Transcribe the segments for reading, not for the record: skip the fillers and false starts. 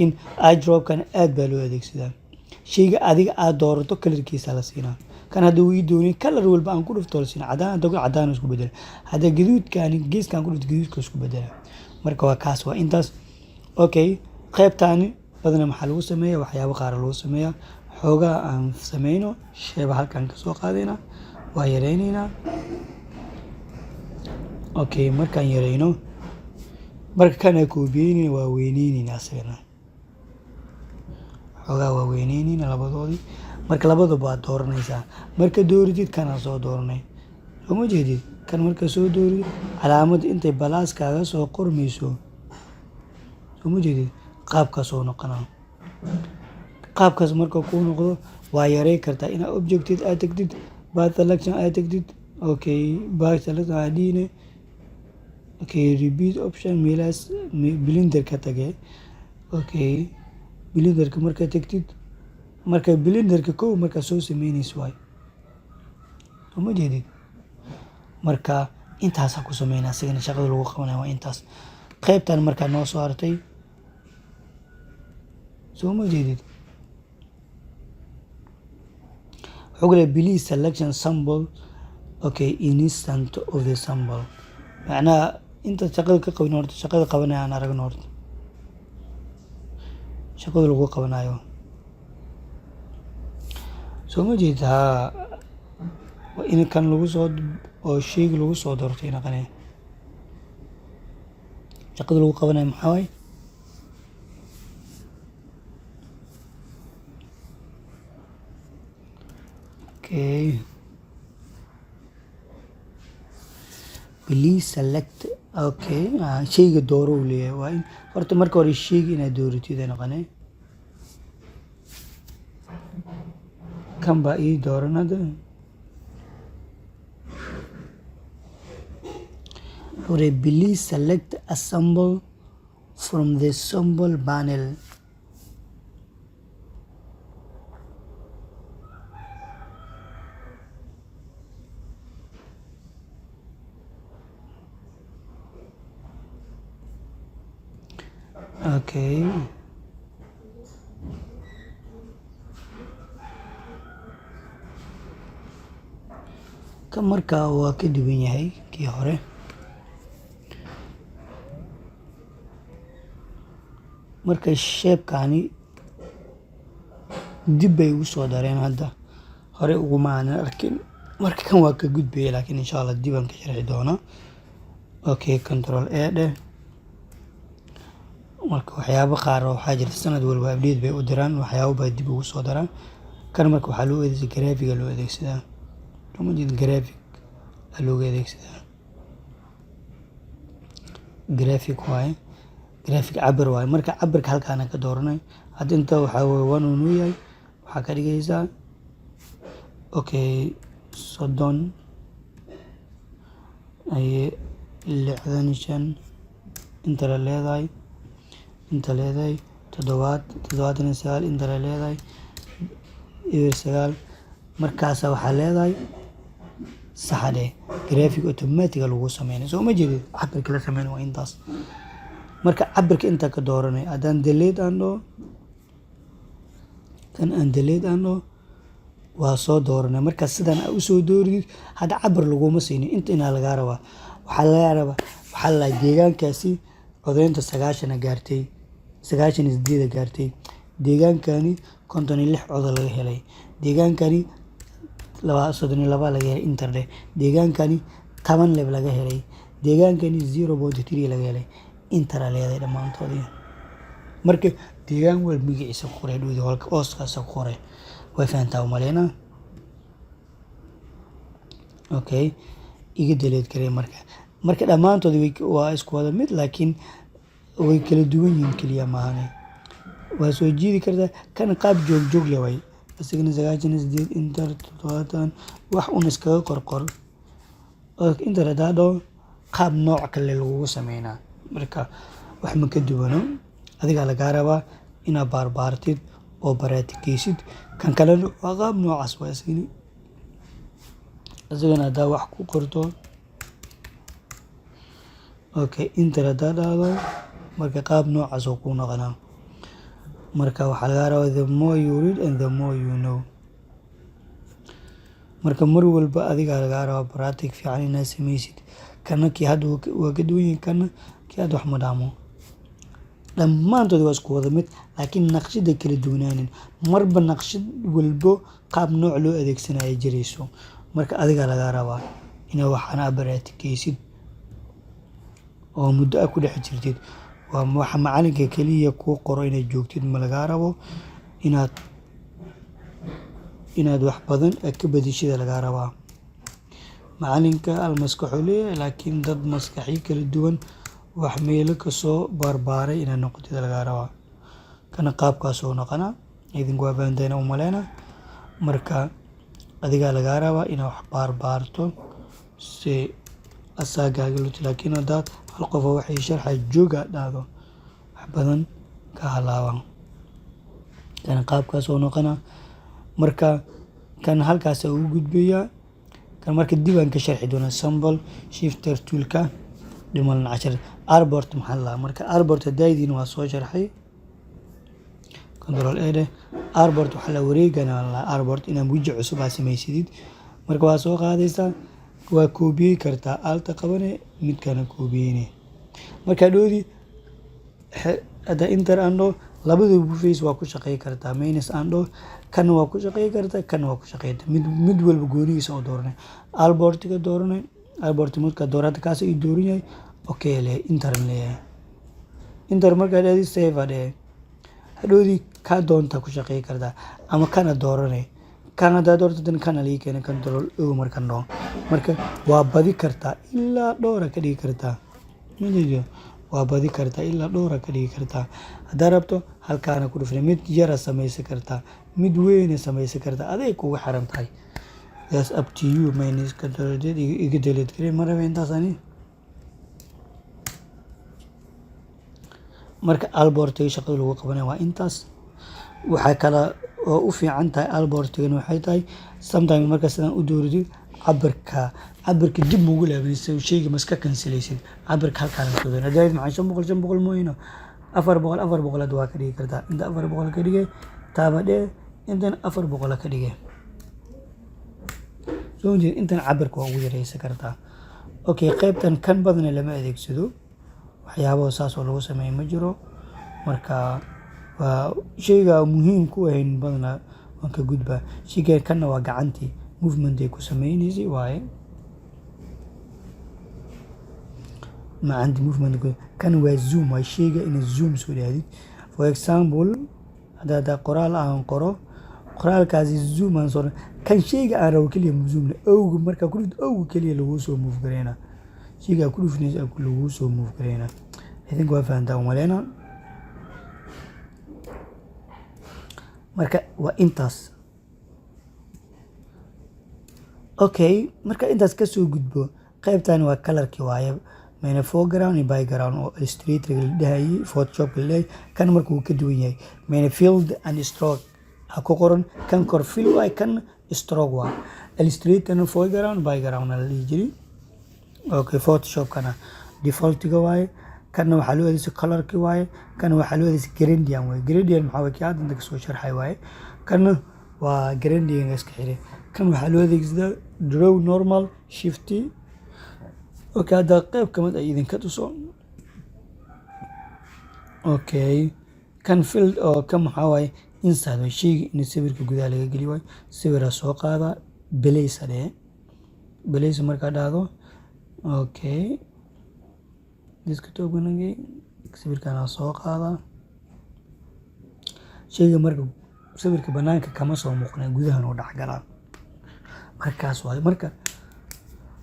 لكن ايدروب كان اد بالو adeegsadaa shayga adiga aad doorato kalarkiisa la siinaa kan hadda uu doonay kalar walba aan ku dhufto la siinaa cadaan hadda cadaan isku bedel hadda gaduudkani geeskan ku dhufto gaduudka isku bedela marka waa kaas waa intaas okay qaybtaani badana maxaa lagu sameeyaa waxyaabo qaar lagu sameeyaa xoogaa aan sameyno shayba halkan ka soo qaadayna waa yareynaynaa okay markaan yareyno marka kana koobiyeyna waa weyneynayna asagana xoogaa waa weyneynayna labadoodii marka labadaba waa dooranaysaa marka dooratid kana soo dooranay soo ma jeedid kan marka soo dooratid calaamad intay balaas kaaga soo qormayso soo ma jeedid qaabkaas oo noqonaa qaabkaas marka kuu noqdo waa yarey kartaa inaad objected aad tagtid path selection aad tagtid okay path selection aad dhiine okay repeat option meelaas blender ka tage okay blenderka markaa tagtid marka blenderka kow markaa soo sameynayso waay soo ma jeedid marka intaasaa ku sameynaa asigana shaqada lagu qabanaya waa intaas qaybtan markaa noo soo hartay soo ma jeedid wuxuu kale please selection sample okay instant of the sample macnaha inta shaqada ka qabin horta shaqada qabanaya aan aragno horta shaqada lagu qabanayo soo ma jeedid waa in kan lagu soo oo shayga lagu soo doortay naqane shaqada lagu qabanayo maxaa waay okay please select okay shayga dooro uu leeyahay waa in horta marka hore shayga inaad dooratid ay naqane kan baa ii dooranada hore please select a symbol from the symbol panel okay kan markaa waa ka duwan yahay kii hore marka sheebkani dib bay ugu soo dareen hadda hore uguma aanan arkin marka kan waa ka gudbaya laakiin insha allah dib aan ka sharxi doonaa okay control a dheh marka waxyaabo qaar waxaa jirta sanad walba update bay u diraan waxyaabo baa dib ugu soo daraan kan marka waxaa loo adeegsadaa graphic loo adeegsadaa ma jeed graphic loo adeegsadaa graphic waaye graphic cabir waaye marka cabirka halkaana ka dooranay hadda inta waxaa weeye one uu yahay waxaa ka dhigaysaa okay 30 ay 65 inta la leedahay inta leedahay 79 inta la leedahay 9 markaas waxaa leedahay saxade graphic automatic lagu sameeyo soo ma jeedid cabirka la sameeyo waa intaas marka cabirka inta ka dooranay hadaan delete aano kan aan delete aano waa soo dooranay marka sidan u soo doorid hada cabir lagu ma siinin inta ina laga rabaa waxa la deegaankaasi codeynta 90 gaartay 98 gaartay deegaankani 56 cod laga helay deegaankani 32 laga helay internet deegaankani 10 level laga helay deegaankani 0.3 laga helay inta la leeyahay dhamaantoodii marka deegaan wal magaciisa qoray dhowdi halka ooskaas qoray way fahantaa u maleena okay iga delete kare marka dhamaantoodii waa isku wada mid laakiin way kala duwan yihiin kaliya maahan waa soo jiidi kartaa kan qaab joog leh way asigna 98 inter 70 wax un iskaga qorqor oo inter hadaado qaab nooc kale lagu sameeynaa marka wax ma ka duwano adiga laga rabaa inaad baarbaartid oo baratikeysid kan kale waa qaab noocaas waa isini asigana hadaa wax ku qorto okay inter hadaado marka qaab noocaas oo ku noqonaa marka waxaa laga rabaa the more you read and the more you know. marka mar walba adiga laga rabaa practice fiican inaad sameysid. kana kii hadda waa ka duwan yahay kana kii hadda wax ma dhaamo. dhammaantood waa isku wada mid laakiin naqshada kala duwanaanin. marba naqshad walbo qaab nooc loo adeegsanayo jirayso. marka adiga laga rabaa inaad waxaana baraatikeysid oo muddo aad ku dhex jirtid. waa waxa macalinka kaliya kuu qoro inaad joogtid ma laga rabo inaad wax badan ka badishida laga rabaa. macalinka almaskaxu leeyahay laakiin dad maskaxyo kala duwan wax meelo kasoo barbaaray inaad noqotid laga rabaa. kana qaabkaas oo noqona idinku waa baandayna u maleena. marka adiga laga rabaa inaad wax barbaarto si asagaaga luti. laakiin hadaad hal qof waxay sharxay jooga dhado wax badan ka halaaban. kana qaabkaas oo noqona. marka kan halkaas uu gudbiyaa kan marka diiwaan ka sharxi doona sample shifter toolka dhiman 10 arbort maxaa la marka arbort daaydiin waa soo sharxay control a arbort waxa la wareegana la arbort inaan wiji cusub aa sameysid. marka waa soo qaadaysaa waa koobiye kartaa alta qabane mid kana koobiyene. marka dhoodi hada enter ando labada face waa ku shaqeey kartaa minus ando kan waa ku shaqeey kartaa kan waa ku shaqeeyta mid walba goonigiisa oo dooranay. albortiga dooranay albort marka doorada kaas ay dooranay okay le enter leeyahay. enter marka aad save ade hadhoodi ka doonta ku shaqeey kartaa ama kana dooranay kana doortadan kana liikeen control oo marka no marka waa badi kartaa ilaa doora ka dhigi kartaa. midiyo waa badi kartaa ilaa doora ka dhigi kartaa. hadaa rabto halkaana ku dhufnay mid yara sameysan kartaa mid weyn sameysan kartaa aday kugu xiran tahay. that's up to you minus control iga delete kare maraba intaasani. marka albortiga shaqada lagu qabanay waa intaas. waxa kala oo u fiican tahay albortiga waxay tahay sometimes marka sidaan u dooridid cabirka dib ugu laabanaysa shayga maska kansilaysid cabirka halkaan soo doono hadii maxaa 500 mooyino 400 waa ka dhigi kartaa inta 400 ka dhigay taabade intan 400 ka dhigay soo jeed intan cabirka waa ugu yareysan kartaa. okay qaybtan kan badan lama adeegsado waxyaabo saas oo lagu sameeyo ma jiro. marka waa shayga muhiim ku ah in badan waan ka gudbaa. shayga kana waa gacantii movement ay ku sameeynaysay waaye ma عندي movement kan waa zoom waa shayga in zoom soo dhaadid. for example hada qoraal aan qoro qoraalkaasi zoom aan soo kan shayga aan rabo kaliya zoom awga marka ku awga kaliya lagu soo move gareena shayga ku dhufnaysa lagu soo move gareena. idinku waa fahantaa umaleena. marka waa intaas. okay marka intaas ka soo gudbo qaybtan waa colorki waaye mayna foreground iyo background oo illustrator la dhahay photoshop leh kan markuu ka duwan yahay mayna field and stroke ha ku qoran kan kor fill way kan stroke waa illustrator foreground background la jiri. okay photoshop kana default ga waaye kan waxa loo adeegsan colorki waaye kan waxa loo adeegsan gradient waaye gradient waxa way ka hadda ka soo sharxay waaye kan waa gradient iska xire kan waxa loo adeegsadaa draw normal shifty. okay hada qayb kamid ay idinka tuso. okay kan field oo ka maxaa waaye inside way shayga in sawirka gudaha laga geli waayo sawira soo qaada place marka dhado. okay diska tobanagay sawirkana soo qaada shayga marka sawirka banaanka kama soo muuqnaa gudaha oo dhax galaa markaas waaye. marka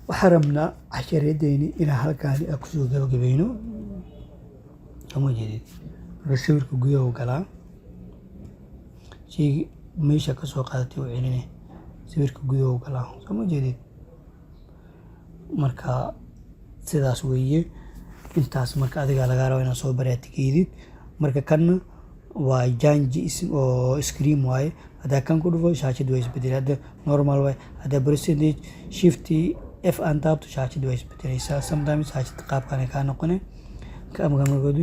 waxa rabnaa cashareedayni ina halkaan ku soo gabagabayno kama jeedid sawirka gudaha galaa shayga meesha ka soo qaadatay oo celinay sawirka gudaha galaa kama jeedid. marka sidaas weeye intaas marka adiga laga rabo inaad soo baraatikeysid. marka kan waa janji oo screen waaye hada kan ku dhufo shaashad way isbedelay hada normal way hada percentage shifty f and tab to shaashad way isbedelaysaa sometimes shaashad qaabkan ka noqonay ka markoodu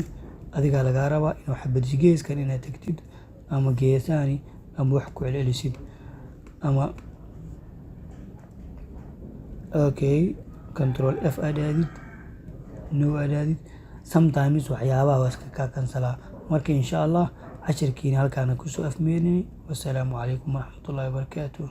adigaa lagaa rabaa inuu xabadsi geeskan inaad tagtid ama geesahani ama wax ku celcelisid ama okay control F aad aadid no aad aadid sometimes waxyaabaha waa iska kaa kansalaa marka insha allah cashirkiina halkaana kusoo afmeerinay. wassalaamu calaykum waraxmatullaahi wabarakaatuh.